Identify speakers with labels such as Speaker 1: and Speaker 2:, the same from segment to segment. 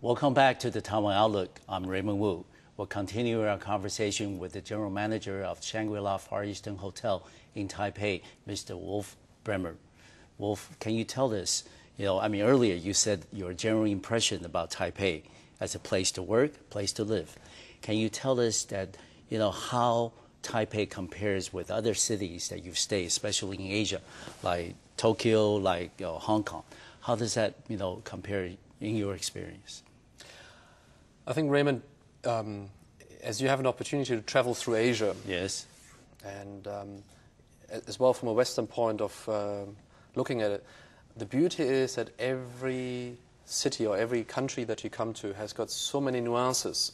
Speaker 1: Welcome back to the Taiwan Outlook. I'm Raymond Wu. We'll continue our conversation with the General Manager of Shangri-La Far Eastern Hotel in Taipei, Mr. Ulf Bremer. Wolf, can you tell us, earlier you said your general impression about Taipei as a place to work, place to live. Can you tell us that, how Taipei compares with other cities that you've stayed, especially in Asia, like Tokyo, like Hong Kong? How does that, compare in your experience?
Speaker 2: I think, Raymond, as you have an opportunity to travel through Asia,
Speaker 1: yes,
Speaker 2: and as well from a Western point of looking at it, the beauty is that every city or every country that you come to has got so many nuances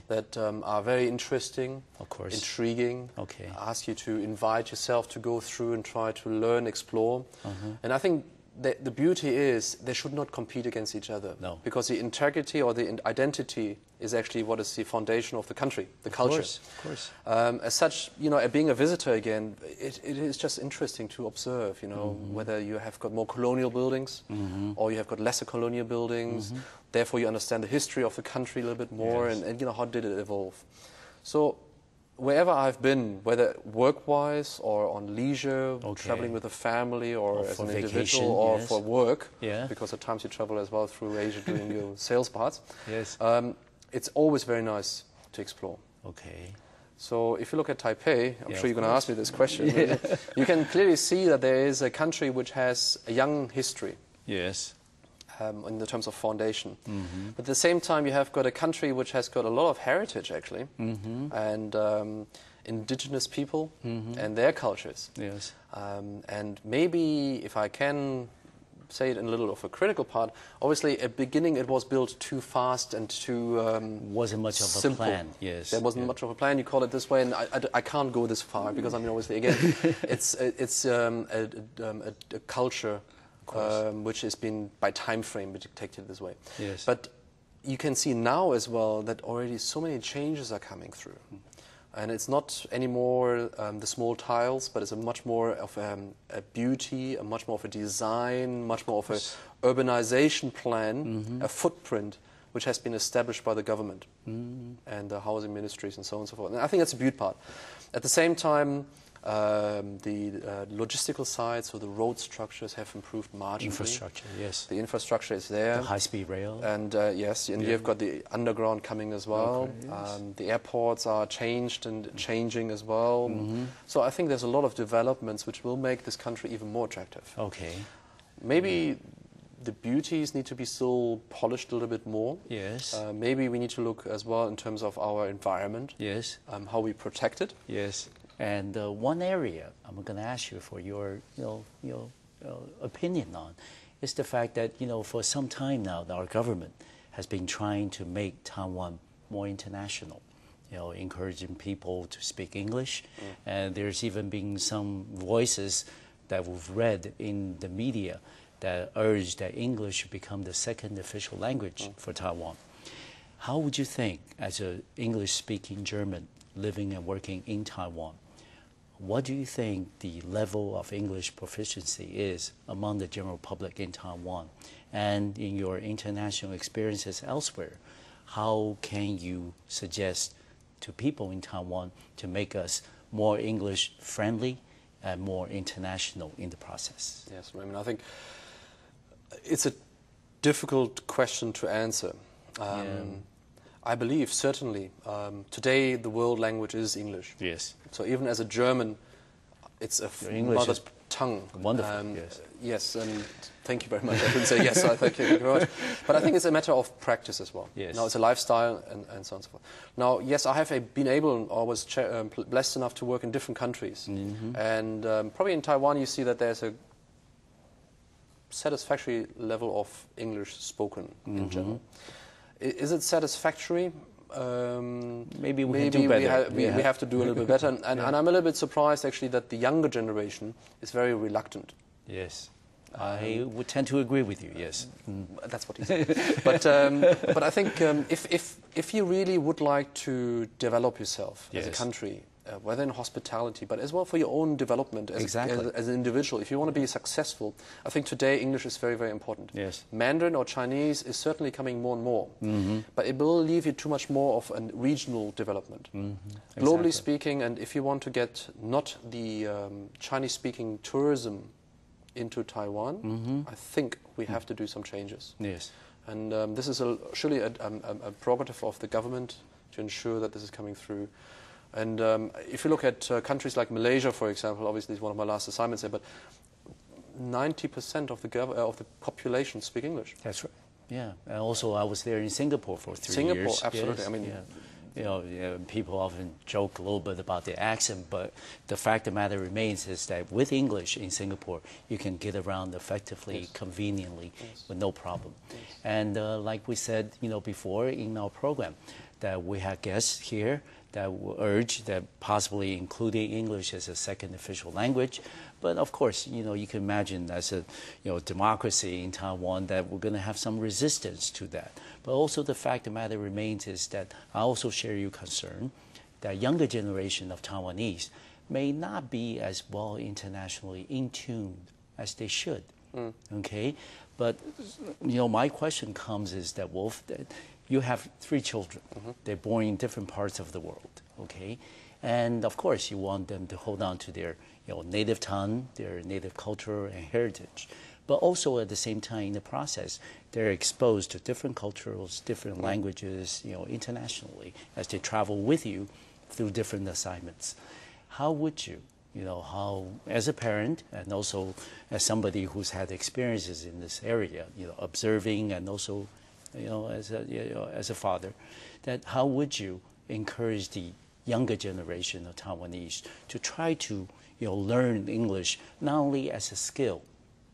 Speaker 2: that are very interesting,
Speaker 1: of course,
Speaker 2: intriguing, ask you to invite yourself to go through and try to learn, explore. And I think the beauty is they should not compete against each other.
Speaker 1: No.
Speaker 2: Because the integrity or the identity is actually what is the foundation of the country, the culture.
Speaker 1: Of course.
Speaker 2: As such, being a visitor again, it is just interesting to observe, whether you have got more colonial buildings or you have got lesser colonial buildings. Therefore, you understand the history of the country a little bit more and how did it evolve. So wherever I've been, whether work-wise or on leisure, traveling with a family or as an individual or for work, because at times you travel as well through Asia doing your sales parts, it's always very nice to explore. So if you look at Taipei, I'm sure you're going to ask me this question, you can clearly see that there is a country which has a young history.
Speaker 1: Yes.
Speaker 2: In the terms of foundation. But at the same time, you have got a country which has got a lot of heritage, actually, and indigenous people and their cultures.
Speaker 1: Yes.
Speaker 2: And maybe, if I can say it in a little of a critical part, obviously, at the beginning, it was built too fast and too
Speaker 1: wasn't much of
Speaker 2: simple.
Speaker 1: A plan, yes.
Speaker 2: There wasn't much of a plan, you call it this way, and I can't go this far, because, obviously, again, it's a culture which has been by time frame dictated this way.
Speaker 1: Yes.
Speaker 2: But you can see now as well that already so many changes are coming through. And it's not anymore the small tiles, but it's a much more of a beauty, a much more of a design, much more of a urbanization plan, a footprint which has been established by the government and the housing ministries and so on and so forth. And I think that's a beauty part. At the same time, the logistical side, so the road structures have improved marginally.
Speaker 1: Infrastructure, yes.
Speaker 2: The infrastructure is there.
Speaker 1: The high-speed rail.
Speaker 2: And yes, and you've got the underground coming as well. The airports are changed and changing as well. So I think there's a lot of developments which will make this country even more attractive. Maybe the beauties need to be still polished a little bit more.
Speaker 1: Yes.
Speaker 2: Maybe we need to look as well in terms of our environment.
Speaker 1: Yes.
Speaker 2: How we protect it.
Speaker 1: Yes. And one area I'm going to ask you for your opinion on is the fact that, for some time now, our government has been trying to make Taiwan more international, encouraging people to speak English. And there's even been some voices that we've read in the media that urge that English should become the second official language for Taiwan. How would you think, as an English-speaking German living and working in Taiwan, what do you think the level of English proficiency is among the general public in Taiwan? And in your international experiences elsewhere, how can you suggest to people in Taiwan to make us more English-friendly and more international in the process?
Speaker 2: Yes, I think it's a difficult question to answer. I believe, certainly, today the world language is English.
Speaker 1: Yes.
Speaker 2: So even as a German, it's a mother tongue.
Speaker 1: Wonderful, yes.
Speaker 2: Yes, and thank you very much. I couldn't say yes, I thank you very much. But I think it's a matter of practice as well.
Speaker 1: Yes.
Speaker 2: Now, it's a lifestyle and so on and so forth. Now, yes, I have been able, or was blessed enough to work in different countries. And probably in Taiwan you see that there's a satisfactory level of English spoken in general. Is it satisfactory?
Speaker 1: Maybe we can do better.
Speaker 2: We have to do a little bit better. And I'm a little bit surprised, actually, that the younger generation is very reluctant.
Speaker 1: Yes. I would tend to agree with you, yes.
Speaker 2: That's what he said. But I think if you really would like to develop yourself as a country whether in hospitality, but as well for your own development as an individual. If you want to be successful, I think today English is very, very important.
Speaker 1: Yes.
Speaker 2: Mandarin or Chinese is certainly coming more and more, but it will leave you too much more of a regional development. Globally speaking, and if you want to get not the Chinese-speaking tourism into Taiwan, I think we have to do some changes.
Speaker 1: Yes.
Speaker 2: And this is surely a prerogative of the government to ensure that this is coming through. And if you look at countries like Malaysia, for example, obviously it's one of my last assignments there, but 90% of the population speak English.
Speaker 1: That's right. Yeah. And also, I was there in Singapore for 3 years.
Speaker 2: Singapore, absolutely.
Speaker 1: Yes.
Speaker 2: I mean,
Speaker 1: you know, people often joke a little bit about the accent, but the fact of the matter remains is that with English in Singapore, you can get around effectively, conveniently, with no problem. And like we said, before in our program, that we have guests here that will urge that possibly including English as a second official language. But of course, you can imagine as a democracy in Taiwan that we're going to have some resistance to that. But also the fact of the matter remains is that I also share your concern that younger generation of Taiwanese may not be as well internationally in tune as they should. Okay, but my question comes is that, Wolf, that you have 3 children. They're born in different parts of the world. Okay, and of course you want them to hold on to their native tongue, their native culture and heritage. But also at the same time in the process, they're exposed to different cultures, different languages, internationally as they travel with you through different assignments. How would you, how as a parent and also as somebody who's had experiences in this area, observing and also, as a father, that how would you encourage the younger generation of Taiwanese to try to, learn English not only as a skill,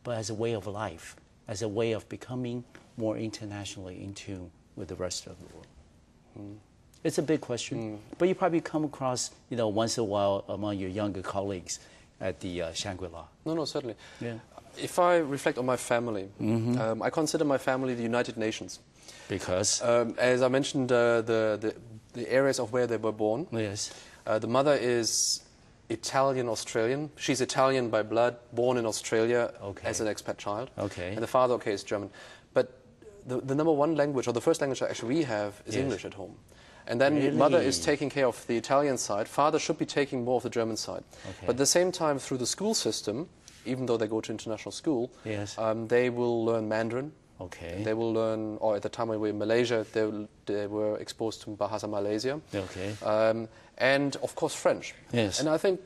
Speaker 1: but as a way of life, as a way of becoming more internationally in tune with the rest of the world? It's a big question, but you probably come across, once in a while among your younger colleagues at the Shangri-La.
Speaker 2: No, certainly.
Speaker 1: Yeah.
Speaker 2: If I reflect on my family, I consider my family the United Nations.
Speaker 1: Because?
Speaker 2: As I mentioned, the areas of where they were born.
Speaker 1: Yes.
Speaker 2: The mother is Italian-Australian. She's Italian by blood, born in Australia as an expat child.
Speaker 1: Okay.
Speaker 2: And the father, is German. But the number one language, or the first language actually we have, is English at home. And then mother is taking care of the Italian side. Father should be taking more of the German side. But at the same time, through the school system, even though they go to international school, they will learn Mandarin.
Speaker 1: Okay.
Speaker 2: They will learn, or at the time when we were in Malaysia, they were exposed to Bahasa Malaysia.
Speaker 1: Okay.
Speaker 2: And of course French.
Speaker 1: Yes.
Speaker 2: And I think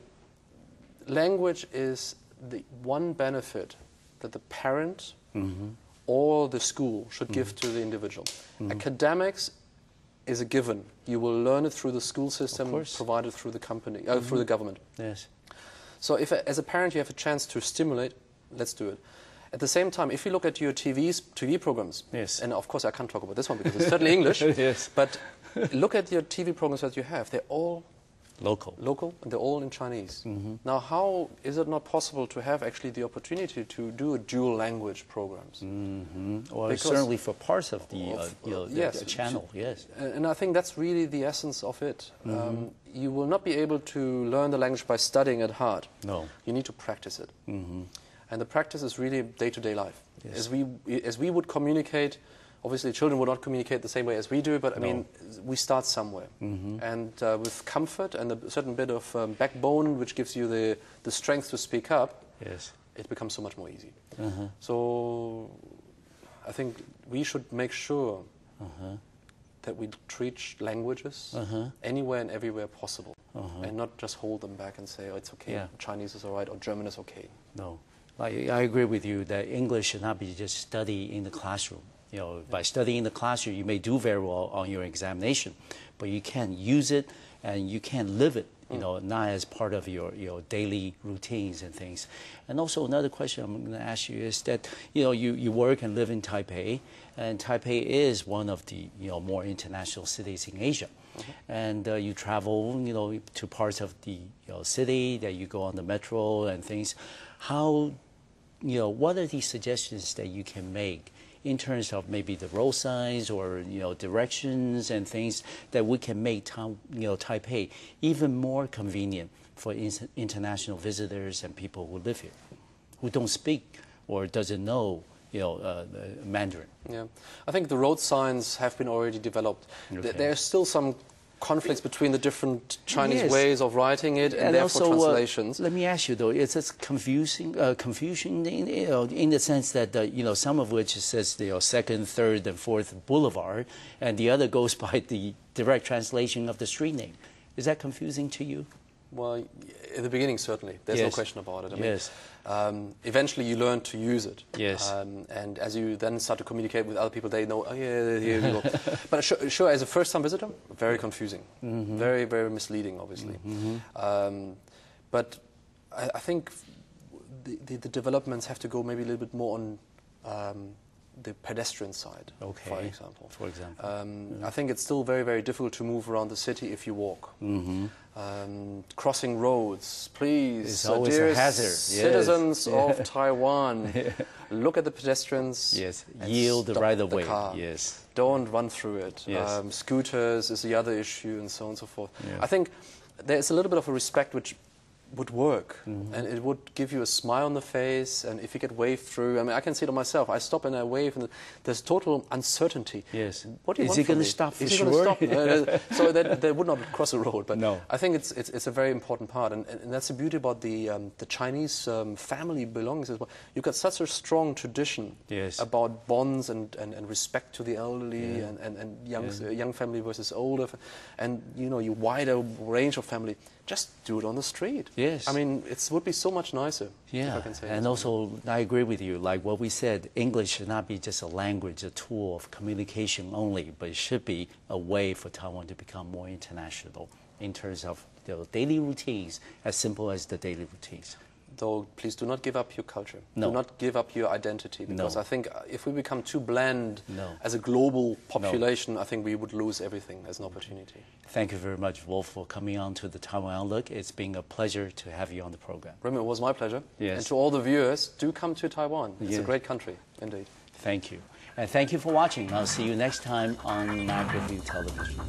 Speaker 2: language is the one benefit that the parent or the school should give to the individual. Academics is a given. You will learn it through the school system provided through the company, through the government.
Speaker 1: Yes.
Speaker 2: So if, as a parent, you have a chance to stimulate, let's do it. At the same time, if you look at your TV programs, and of course I can't talk about this one because it's certainly English, but look at your TV programs that you have. They're all local, and they're all in Chinese. Now, how is it not possible to have actually the opportunity to do a dual language programs?
Speaker 1: Well, because certainly for parts of the channel, yes.
Speaker 2: And I think that's really the essence of it. You will not be able to learn the language by studying it hard.
Speaker 1: No.
Speaker 2: You need to practice it. And the practice is really day-to-day life. Yes. As we would communicate, obviously children would not communicate the same way as we do, but I mean, we start somewhere. And with comfort and a certain bit of backbone, which gives you the strength to speak up, it becomes so much more easy. So I think we should make sure that we treat languages anywhere and everywhere possible, and not just hold them back and say, oh, it's okay, Chinese is all right, or German is okay.
Speaker 1: No. I agree with you that English should not be just studied in the classroom. By studying in the classroom, you may do very well on your examination, but you can't use it and you can't live it, not as part of your daily routines and things. And also another question I'm going to ask you is that, you work and live in Taipei, and Taipei is one of the, more international cities in Asia. And you travel, to parts of the city that you go on the metro and things. How, what are the suggestions that you can make in terms of maybe the road signs or directions and things that we can make Taipei even more convenient for international visitors and people who live here, who don't speak or doesn't know Mandarin.
Speaker 2: Yeah, I think the road signs have been already developed.
Speaker 1: Okay.
Speaker 2: There's still some conflicts between the different Chinese ways of writing it, and therefore
Speaker 1: also,
Speaker 2: translations.
Speaker 1: Let me ask you though, it's confusion in the sense that some of which says second, third, and fourth boulevard, and the other goes by the direct translation of the street name. Is that confusing to you?
Speaker 2: Well, in the beginning, certainly. There's no question about it. I mean, eventually you learn to use it.
Speaker 1: Yes.
Speaker 2: And as you then start to communicate with other people, they know, oh, yeah, here we go. But sure, as a first-time visitor, very confusing. Very, very misleading, obviously. But I think the developments have to go maybe a little bit more on the pedestrian side, for example. I think it's still very, very difficult to move around the city if you walk. Crossing roads, please,
Speaker 1: it's always
Speaker 2: dear
Speaker 1: a hazard.
Speaker 2: Citizens of Taiwan, look at the pedestrians.
Speaker 1: Yes, yield the right of way.
Speaker 2: Car.
Speaker 1: Yes,
Speaker 2: don't run through it.
Speaker 1: Yes.
Speaker 2: Scooters is the other issue, and so on and so forth.
Speaker 1: Yeah.
Speaker 2: I think there's a little bit of a respect which would work, and it would give you a smile on the face, and if you get waved through, I mean, I can see it on myself. I stop and I wave, and there's total uncertainty.
Speaker 1: Yes.
Speaker 2: What do you
Speaker 1: Is
Speaker 2: want
Speaker 1: he
Speaker 2: from
Speaker 1: going
Speaker 2: me?
Speaker 1: to stop for
Speaker 2: Is he
Speaker 1: sure?
Speaker 2: going to stop? So that they would not cross the road. But
Speaker 1: no.
Speaker 2: I think it's a very important part, and that's the beauty about the Chinese family belongings as well. You've got such a strong tradition about bonds and respect to the elderly, and young family versus older, and your wider range of family. Just do it on the street.
Speaker 1: Yes.
Speaker 2: I mean, it would be so much nicer.
Speaker 1: Yeah,
Speaker 2: if I can say
Speaker 1: and also I agree with you. Like what we said, English should not be just a language, a tool of communication only, but it should be a way for Taiwan to become more international in terms of daily routines, as simple as the daily routines.
Speaker 2: Though, please do not give up your culture.
Speaker 1: No.
Speaker 2: Do not give up your identity, because
Speaker 1: No.
Speaker 2: I think if we become too bland
Speaker 1: No.
Speaker 2: as a global population, I think we would lose everything as an opportunity.
Speaker 1: Thank you very much, Wolf, for coming on to the Taiwan Outlook. It's been a pleasure to have you on the program.
Speaker 2: Bremer, it was my pleasure.
Speaker 1: Yes.
Speaker 2: And to all the viewers, do come to Taiwan. It's
Speaker 1: Yes.
Speaker 2: a great country, indeed.
Speaker 1: Thank you. And thank you for watching. I'll see you next time on Macroview Television.